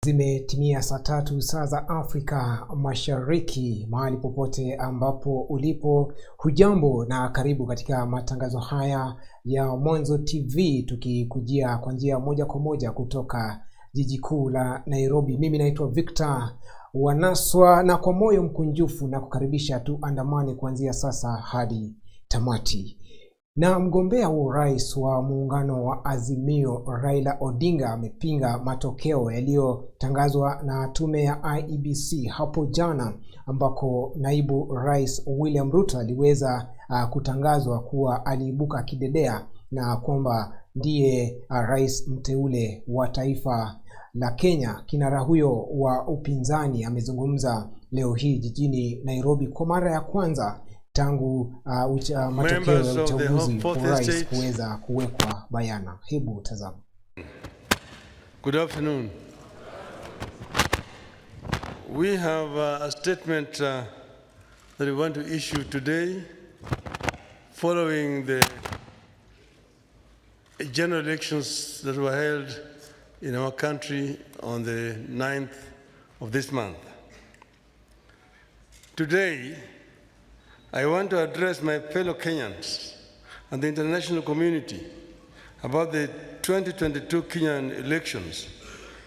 Zimetimia saa 3 saa za Afrika Mashariki. Mahali popote ambapo ulipo, hujambo na karibu katika matangazo haya ya Mwanzo TV, tukikujia kwa njia moja kwa moja kutoka jiji kuu la Nairobi. Mimi naitwa Victor Wanaswa, na kwa moyo mkunjufu na kukaribisha tu andamane kuanzia sasa hadi tamati. Na mgombea wa urais wa muungano wa Azimio Raila Odinga amepinga matokeo yaliyotangazwa na tume ya IEBC hapo jana, ambako naibu rais William Ruto aliweza kutangazwa kuwa aliibuka kidedea na kwamba ndiye rais mteule wa taifa la Kenya. Kinara huyo wa upinzani amezungumza leo hii jijini Nairobi kwa mara ya kwanza tangu matokeo ya uchaguzi wa urais kuweza kuwekwa bayana. Hebu tazama. Good afternoon. We have a statement that we want to issue today following the general elections that were held in our country on the 9th of this month. Today, I want to address my fellow Kenyans and the international community about the 2022 Kenyan elections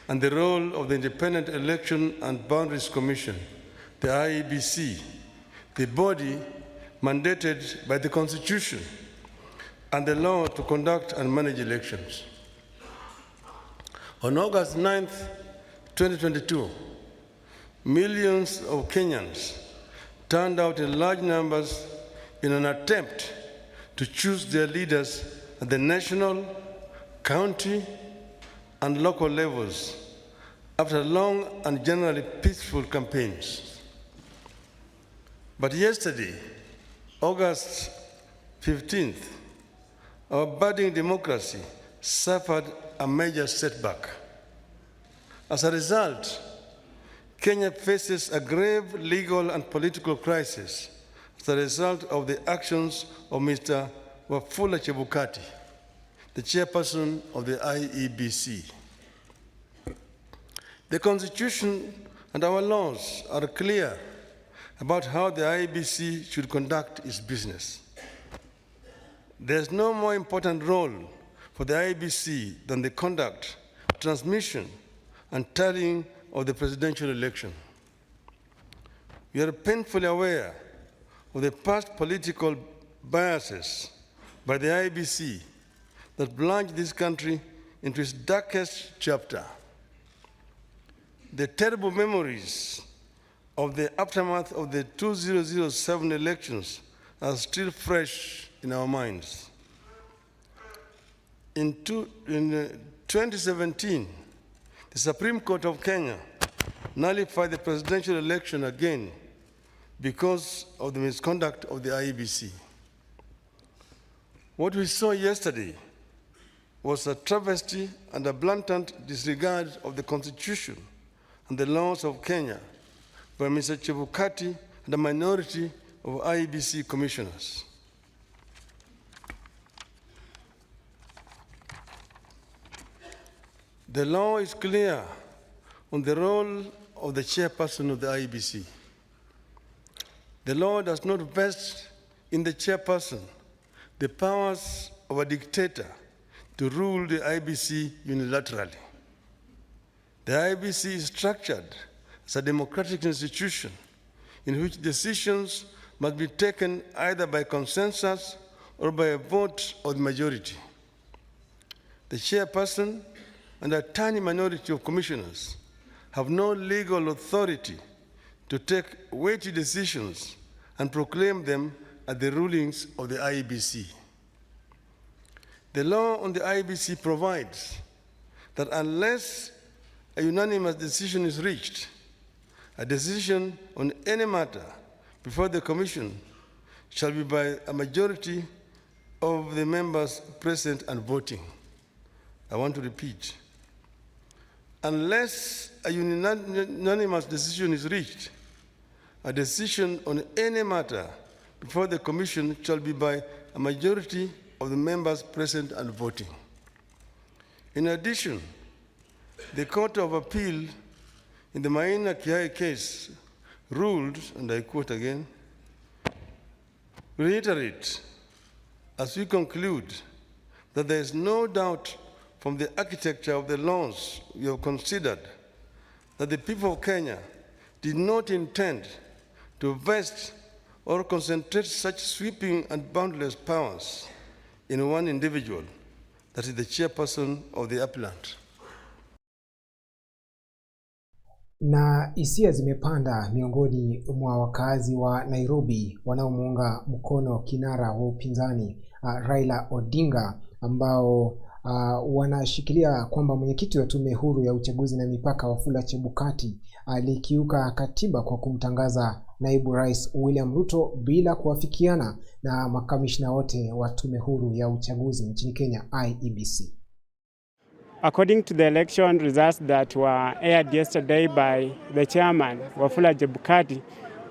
and the role of the Independent Election and Boundaries Commission, the IEBC, the body mandated by the Constitution and the law to conduct and manage elections. On August 9th, 2022, millions of Kenyans turned out in large numbers in an attempt to choose their leaders at the national, county, and local levels after long and generally peaceful campaigns. But yesterday, August 15th, our budding democracy suffered a major setback. As a result, Kenya faces a grave legal and political crisis as a result of the actions of Mr. Wafula Chebukati, the chairperson of the IEBC. The Constitution and our laws are clear about how the IEBC should conduct its business. There's no more important role for the IEBC than the conduct, transmission, and tallying of the presidential election. We are painfully aware of the past political biases by the IEBC that plunged this country into its darkest chapter. The terrible memories of the aftermath of the 2007 elections are still fresh in our minds. In 2017, the Supreme Court of Kenya nullified the presidential election again because of the misconduct of the IEBC. What we saw yesterday was a travesty and a blatant disregard of the Constitution and the laws of Kenya by Mr. Chebukati and a minority of IEBC commissioners. The law is clear on the role of the chairperson of the IEBC. The law does not vest in the chairperson the powers of a dictator to rule the IEBC unilaterally. The IEBC is structured as a democratic institution in which decisions must be taken either by consensus or by a vote of the majority. The chairperson and a tiny minority of commissioners have no legal authority to take weighty decisions and proclaim them as the rulings of the IEBC. The law on the IEBC provides that unless a unanimous decision is reached, a decision on any matter before the Commission shall be by a majority of the members present and voting. I want to repeat. Unless a unanimous decision is reached, a decision on any matter before the Commission shall be by a majority of the members present and voting. In addition, the Court of Appeal in the Maina Kiai case ruled, and I quote again, "We reiterate as we conclude that there is no doubt from the architecture of the laws we have considered that the people of Kenya did not intend to vest or concentrate such sweeping and boundless powers in one individual, that is the chairperson of the appellant." Na hisia zimepanda miongoni mwa wakazi wa Nairobi wanaomuunga mkono kinara wa upinzani Raila Odinga, ambao wanashikilia kwamba mwenyekiti wa tume huru ya uchaguzi na mipaka Wafula Chebukati alikiuka katiba kwa kumtangaza naibu rais William Ruto bila kuafikiana na makamishna wote wa tume huru ya uchaguzi nchini Kenya IEBC. According to the election results that were aired yesterday by the chairman, Wafula Chebukati,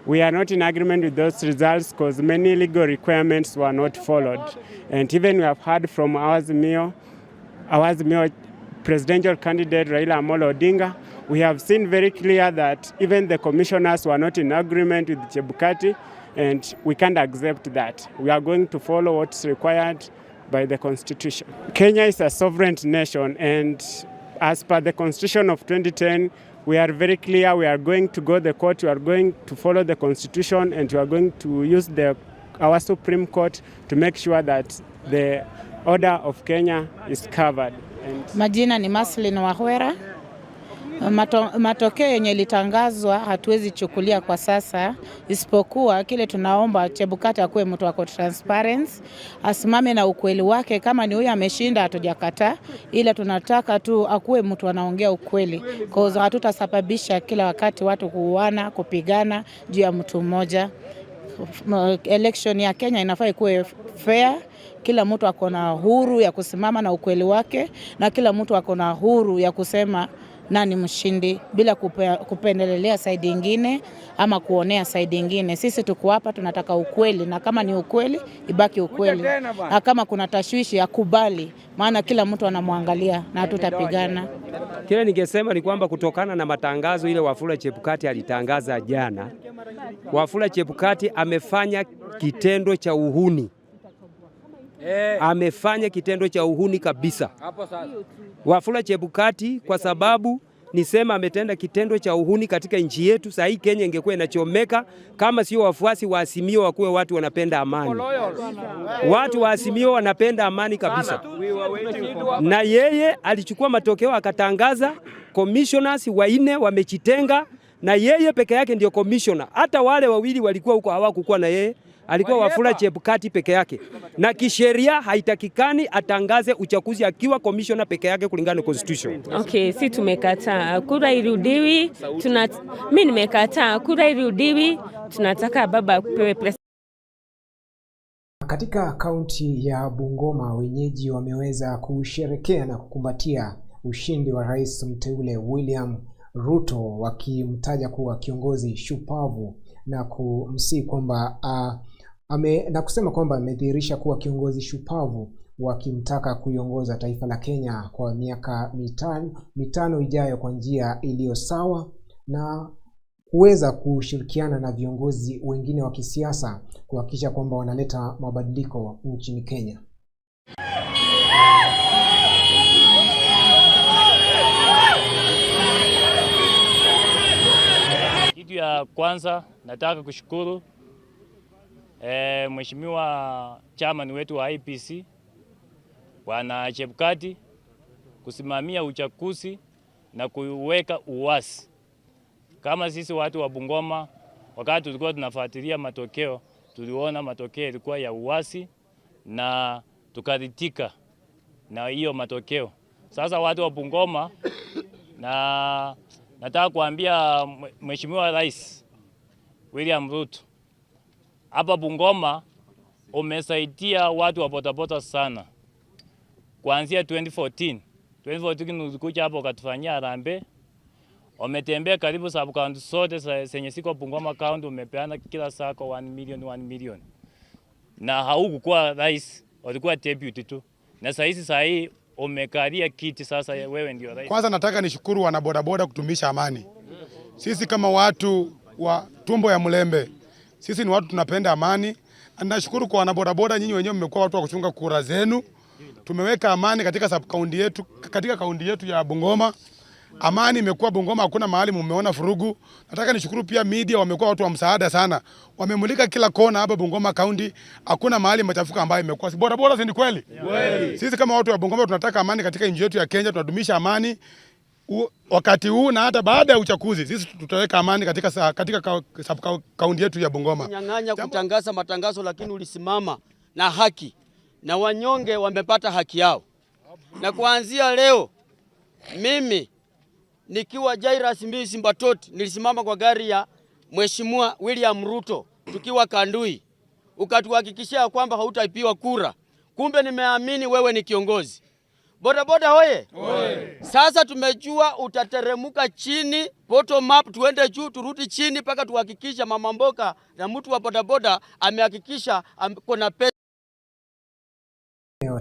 we are not in agreement with those results because many legal requirements were not followed. And even we have heard from our Azimio presidential candidate Raila Odinga, we have seen very clear that even the commissioners were not in agreement with Chebukati, and we can't accept that. We are going to follow what's required by the Constitution. Kenya is a sovereign nation, and as per the Constitution of 2010, we are very clear. We are going to go to the court. We are going to follow the Constitution, and we are going to use our Supreme Court to make sure that the order of Kenya is covered. Majina ni Maslin Wahwera. Matokeo yenye litangazwa hatuwezi chukulia kwa sasa, isipokuwa kile tunaomba Chebukati akuwe mtu wako transparency, asimame na ukweli wake. Kama ni huyu ameshinda hatujakataa, ila tunataka tu akuwe mtu anaongea ukweli, kwa sababu hatutasababisha kila wakati watu kuuana, kupigana juu ya mtu mmoja. Election ya Kenya inafaa ikuwe fair. Kila mtu ako na huru ya kusimama na ukweli wake, na kila mtu ako na huru ya kusema nani mshindi bila kupendelea side nyingine ama kuonea side nyingine. Sisi tuko hapa tunataka ukweli, na kama ni ukweli ibaki ukweli, na kama kuna tashwishi akubali, maana kila mtu anamwangalia na hatutapigana. Kile ningesema ni kwamba kutokana na matangazo ile Wafula Chebukati alitangaza jana, Wafula Chebukati amefanya kitendo cha uhuni. Amefanya kitendo cha uhuni kabisa Wafula Chebukati, kwa sababu nisema ametenda kitendo cha uhuni katika nchi yetu. Sasa hii Kenya ingekuwa inachomeka kama sio wafuasi wa Azimio wakuwe watu wanapenda amani. Watu wa Azimio wanapenda amani kabisa. Na yeye alichukua matokeo akatangaza commissioners 4 wamejitenga, na yeye peke yake ndio commissioner. Hata wale wawili walikuwa huko hawakukuwa na yeye. Alikuwa Wafula Chebukati peke yake, na kisheria haitakikani atangaze uchaguzi akiwa commissioner peke yake kulingana na Constitution. Okay, si tumekataa. Kura irudiwi. Mimi nimekataa. Kura irudiwi. Tunataka baba apewe press. Katika kaunti ya Bungoma, wenyeji wameweza kusherekea na kukumbatia ushindi wa rais mteule William Ruto, wakimtaja kuwa kiongozi shupavu na kumsihi kwamba na kusema kwamba amedhihirisha kuwa kiongozi shupavu, wakimtaka kuiongoza taifa la Kenya kwa miaka mitano ijayo kwa njia iliyo sawa, na kuweza kushirikiana na viongozi wengine wa kisiasa kuhakikisha kwamba wanaleta mabadiliko nchini Kenya. Kitu ya kwanza nataka kushukuru mheshimiwa chairman wetu wa IEBC Bwana Chebukati kusimamia uchaguzi na kuweka uwazi. Kama sisi watu wa Bungoma, wakati tulikuwa tunafuatilia matokeo, tuliona matokeo yalikuwa ya uwazi na tukaridhika na hiyo matokeo. Sasa watu wa Bungoma, na nataka kuambia mheshimiwa rais William Ruto, hapa Bungoma umesaidia watu wa bodaboda sana. Kuanzia 2014 ulikuja hapo ukatufanyia harambee. Umetembea karibu sub county zote zenye siko Bungoma county, umepeana kila sako 1 million. Na haukuwa rais, ulikuwa deputy tu. Na sasa hii umekalia kiti, sasa wewe ndio rais. Kwanza nataka nishukuru wana bodaboda kutumisha amani. sisi kama watu wa tumbo ya mlembe, sisi ni watu tunapenda amani. Nashukuru kwa wanabodaboda, nyinyi wenyewe mmekuwa watu wa kuchunga kura zenu. Tumeweka amani katika sub-county yetu, katika kaunti yetu ya Bungoma. Amani imekuwa Bungoma, hakuna mahali mmeona furugu. Nataka nishukuru pia media, wamekuwa watu wa msaada sana. Wamemulika kila kona hapa Bungoma County, hakuna mahali machafuka ambayo imekuwa. Bodaboda, si ni kweli? Sisi kama watu wa Bungoma tunataka amani katika nchi yetu ya Kenya, tunadumisha amani wakati huu na hata baada ya uchaguzi. Sisi tutaweka amani katika kaunti yetu ya Bungoma. Nyang'anya kutangaza matangazo, lakini ulisimama na haki na wanyonge wamepata haki yao. Na kuanzia leo mimi nikiwa Jairus Mbii Simbatoti nilisimama kwa gari ya Mheshimiwa William Ruto tukiwa Kandui, ukatuhakikishia kwamba hautaipiwa kura. Kumbe nimeamini wewe ni kiongozi. Bodaboda hoye! Sasa tumejua utateremuka chini, bottom up, tuende juu, turudi chini mpaka tuhakikisha mama mboka na mtu wa bodaboda amehakikisha kuna pesa.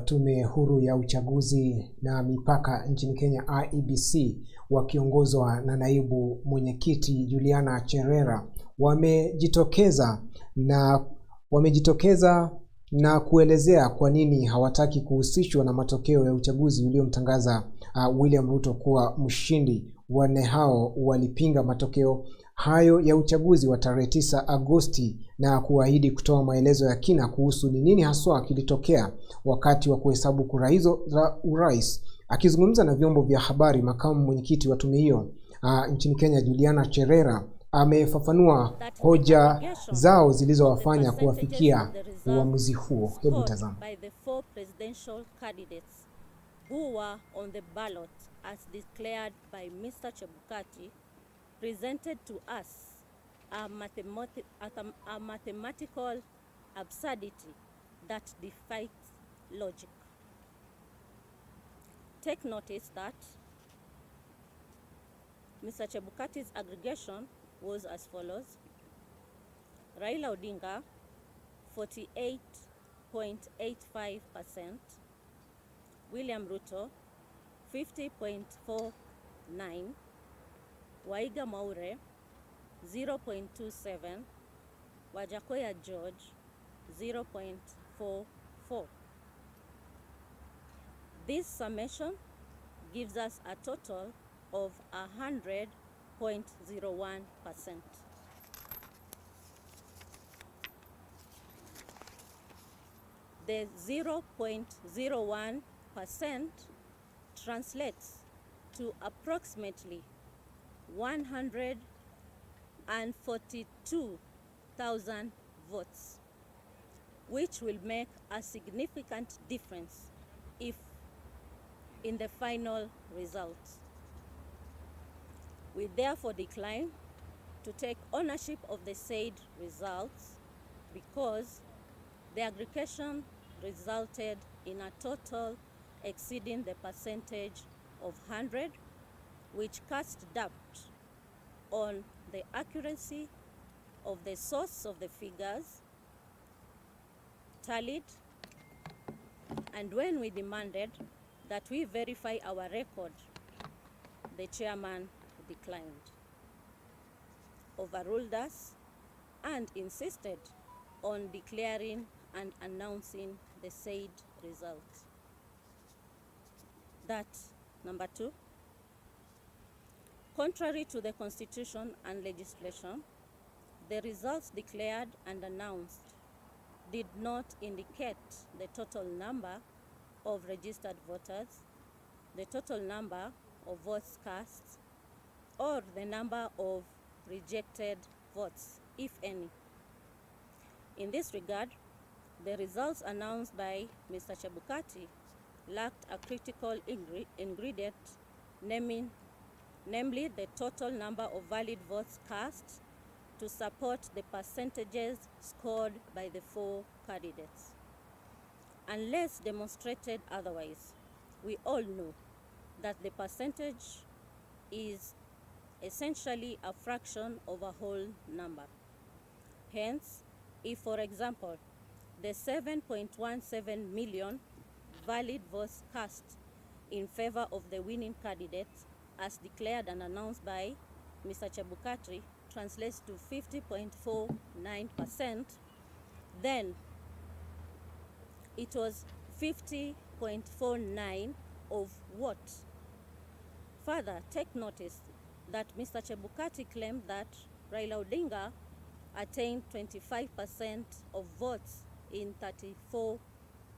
Tume huru ya uchaguzi na mipaka nchini Kenya IEBC wakiongozwa na naibu mwenyekiti Juliana Cherera wamejitokeza na kuelezea kwa nini hawataki kuhusishwa na matokeo ya uchaguzi uliomtangaza William Ruto kuwa mshindi. Wanne hao walipinga matokeo hayo ya uchaguzi wa tarehe 9 Agosti na kuahidi kutoa maelezo ya kina kuhusu ni nini haswa kilitokea wakati wa kuhesabu kura hizo za urais. Akizungumza na vyombo vya habari, makamu mwenyekiti wa tume hiyo nchini Kenya Juliana Cherera amefafanua hoja zao zilizowafanya kuwafikia uamuzi huo. Hebu tazama. Presented to us a mathematical absurdity that defies logic. Take notice that Mr. Chebukati's aggregation was as follows: Raila Odinga 48.85%, William Ruto 50.49%, Waiga Maure 0.27, Wajakoya George 0.44. This summation gives us a total of 100.01%. The 0.01% translates to approximately 142,000 votes, which will make a significant difference in the final result. We therefore decline to take ownership of the said results because the aggregation resulted in a total exceeding the percentage of 100, which cast doubt on the accuracy of the source of the figures tallied, and when we demanded that we verify our record, the chairman declined, overruled us, and insisted on declaring and announcing the said results. That, number 2, contrary to the Constitution and legislation, the results declared and announced did not indicate the total number of registered voters, the total number of votes cast, or the number of rejected votes, if any. In this regard, the results announced by Mr. Chebukati lacked a critical ingredient, namely the total number of valid votes cast to support the percentages scored by the 4 candidates. Unless demonstrated otherwise, we all know that the percentage is essentially a fraction of a whole number. Hence, if, for example, the 7.17 million valid votes cast in favor of the winning candidate as declared and announced by Mr. Chebukati translates to 50.49%, then it was 50.49 of what? Further, take notice that Mr. Chebukati claimed that Raila Odinga attained 25% of votes in 34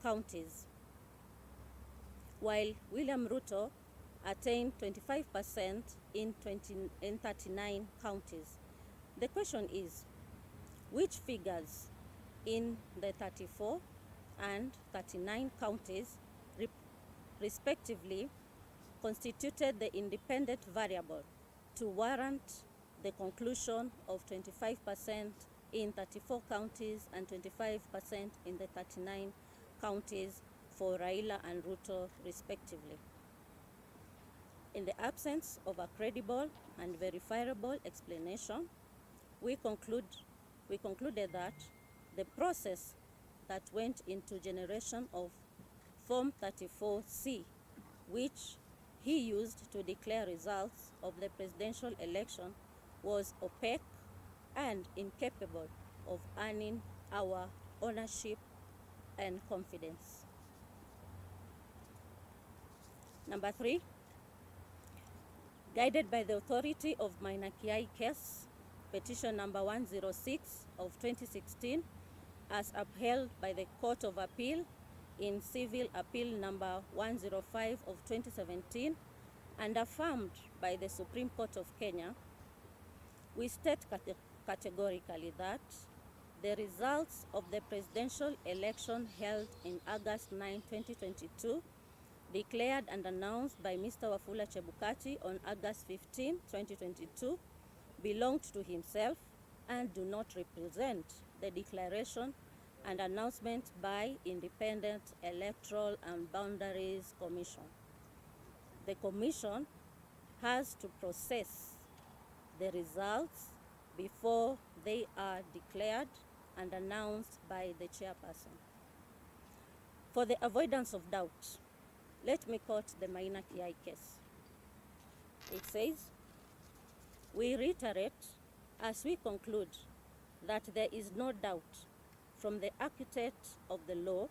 counties, while William Ruto attained 25% in 39 counties. The question is, which figures in the 34 and 39 counties respectively constituted the independent variable to warrant the conclusion of 25% in 34 counties and 25% in the 39 counties for Raila and Ruto respectively? In the absence of a credible and verifiable explanation, we concluded that the process that went into generation of Form 34C, which he used to declare results of the presidential election, was opaque and incapable of earning our ownership and confidence. Number 3, guided by the authority of Maina Kiai case, petition number 106 of 2016, as upheld by the Court of Appeal in Civil Appeal number 105 of 2017 and affirmed by the Supreme Court of Kenya, we state categorically that the results of the presidential election held in August 9, 2022, declared and announced by Mr. Wafula Chebukati on August 15, 2022, belonged to himself and do not represent the declaration and announcement by Independent Electoral and Boundaries Commission. The Commission has to process the results before they are declared and announced by the chairperson. For the avoidance of doubt, let me quote the Maina Kiai case. It says, we reiterate as we conclude that there is no doubt from the architect of the law,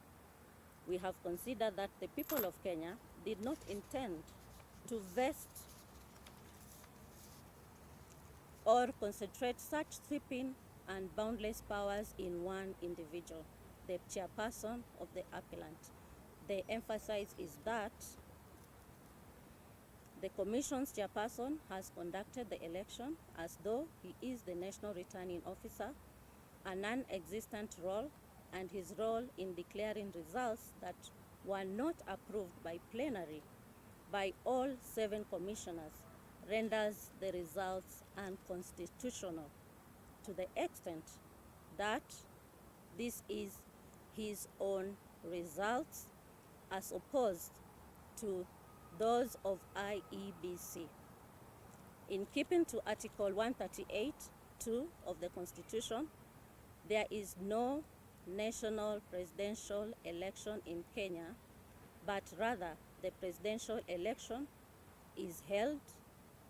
we have considered that the people of Kenya did not intend to vest or concentrate such sweeping and boundless powers in one individual, the chairperson of the appellant. The emphasis is that the Commission's chairperson has conducted the election as though he is the National Returning Officer, a non-existent role, and his role in declaring results that were not approved by plenary by all 7 commissioners renders the results unconstitutional to the extent that this is his own results as opposed to those of IEBC. In keeping to Article 138(2) of the Constitution, there is no national presidential election in Kenya, but rather the presidential election is held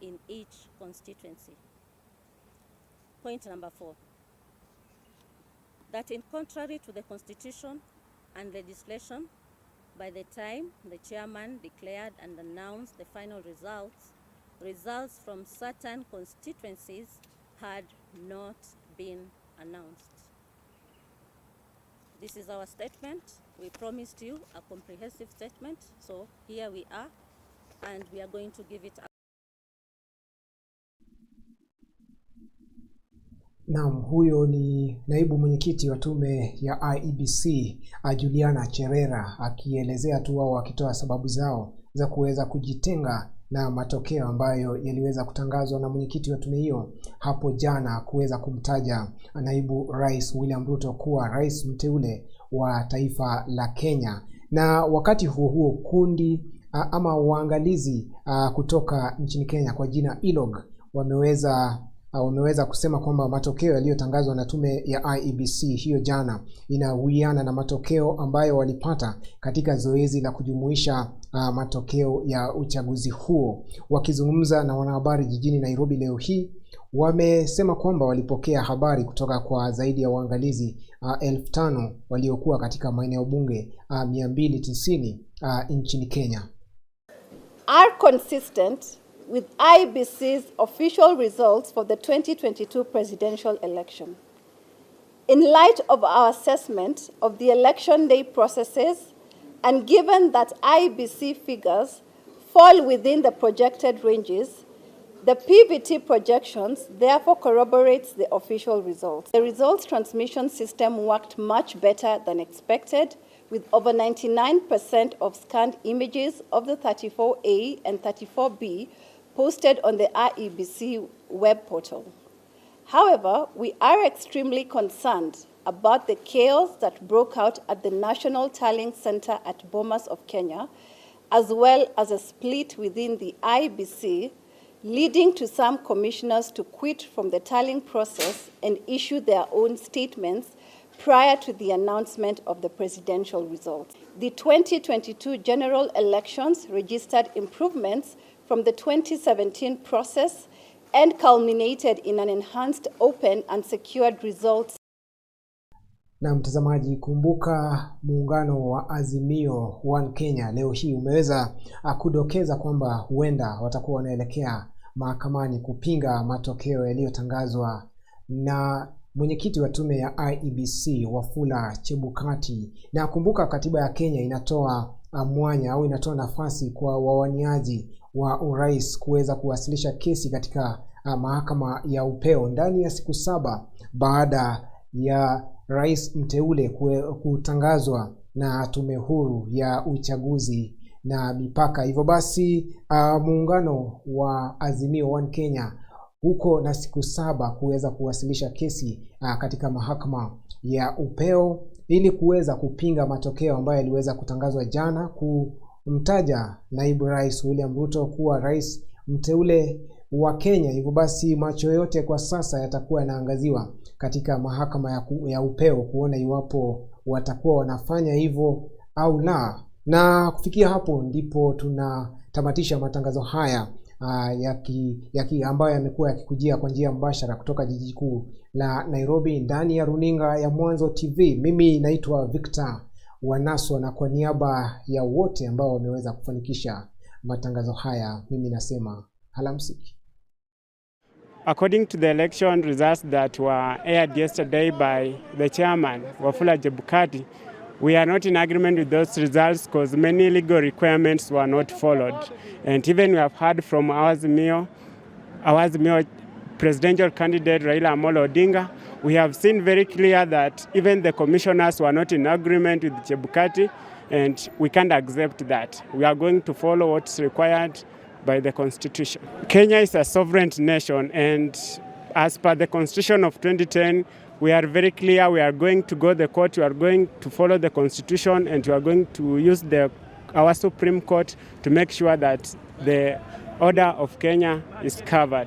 in each constituency. Point number 4, that in contrary to the Constitution and legislation, by the time the chairman declared and announced the final results from certain constituencies had not been announced. This is our statement. We promised you a comprehensive statement, so here we are, and we are going to give it up. Naam, huyo ni naibu mwenyekiti wa tume ya IEBC Juliana Cherera akielezea tu wao wakitoa sababu zao za kuweza kujitenga na matokeo ambayo yaliweza kutangazwa na mwenyekiti wa tume hiyo hapo jana, kuweza kumtaja naibu rais William Ruto kuwa rais mteule wa taifa la Kenya. Na wakati huo kundi ama waangalizi kutoka nchini Kenya kwa jina ILOG wameweza wameweza kusema kwamba matokeo yaliyotangazwa na tume ya IEBC hiyo jana inawiana na matokeo ambayo walipata katika zoezi la kujumuisha matokeo ya uchaguzi huo. Wakizungumza na wanahabari jijini Nairobi leo hii, wamesema kwamba walipokea habari kutoka kwa zaidi ya waangalizi 5,000 waliokuwa katika maeneo bunge 290 nchini Kenya. Are consistent with IEBC's official results for the 2022 presidential election. In light of our assessment of the election day processes, and given that IEBC figures fall within the projected ranges, the PVT projections therefore corroborates the official results. The results transmission system worked much better than expected, with over 99% of scanned images of the 34A and 34B posted on the IEBC web portal. However, we are extremely concerned about the chaos that broke out at the National Tallying Center at Bomas of Kenya, as well as a split within the IEBC, leading to some commissioners to quit from the tallying process and issue their own statements prior to the announcement of the presidential results. The 2022 general elections registered improvements from the 2017 process and culminated in an enhanced, open and secured results. Na mtazamaji, kumbuka muungano wa Azimio One Kenya leo hii umeweza kudokeza kwamba huenda watakuwa wanaelekea mahakamani kupinga matokeo yaliyotangazwa na mwenyekiti wa tume ya IEBC Wafula Chebukati. Na kumbuka katiba ya Kenya inatoa mwanya au inatoa nafasi kwa wawaniaji wa urais kuweza kuwasilisha kesi katika mahakama ya upeo ndani ya siku 7 baada ya rais mteule kutangazwa na tume huru ya uchaguzi na mipaka. Hivyo basi muungano wa Azimio One Kenya huko na siku 7 kuweza kuwasilisha kesi katika mahakama ya upeo ili kuweza kupinga matokeo ambayo yaliweza kutangazwa jana kumtaja naibu rais William Ruto kuwa rais mteule wa Kenya. Hivyo basi macho yote kwa sasa yatakuwa yanaangaziwa katika mahakama ya upeo kuona iwapo watakuwa wanafanya hivyo au la. Na kufikia hapo ndipo tunatamatisha matangazo haya ambayo yamekuwa yakikujia kwa njia mbashara kutoka jiji kuu la Nairobi ndani ya runinga ya Mwanzo TV. Mimi naitwa Victor Wanaswa, na kwa niaba ya wote ambao wameweza kufanikisha matangazo haya mimi nasema alamsiki. According to the election results that were aired yesterday by the chairman, Wafula Chebukati, we are not in agreement with those results because many legal requirements were not followed. And even we have heard from our Azimio presidential candidate Raila Odinga, we have seen very clear that even the commissioners were not in agreement with Chebukati, and we can't accept that. We are going to follow what's required by the Constitution. Kenya is a sovereign nation, and as per the Constitution of 2010, we are very clear we are going to go to the court, we are going to follow the Constitution, and we are going to use our Supreme Court to make sure that the order of Kenya is covered.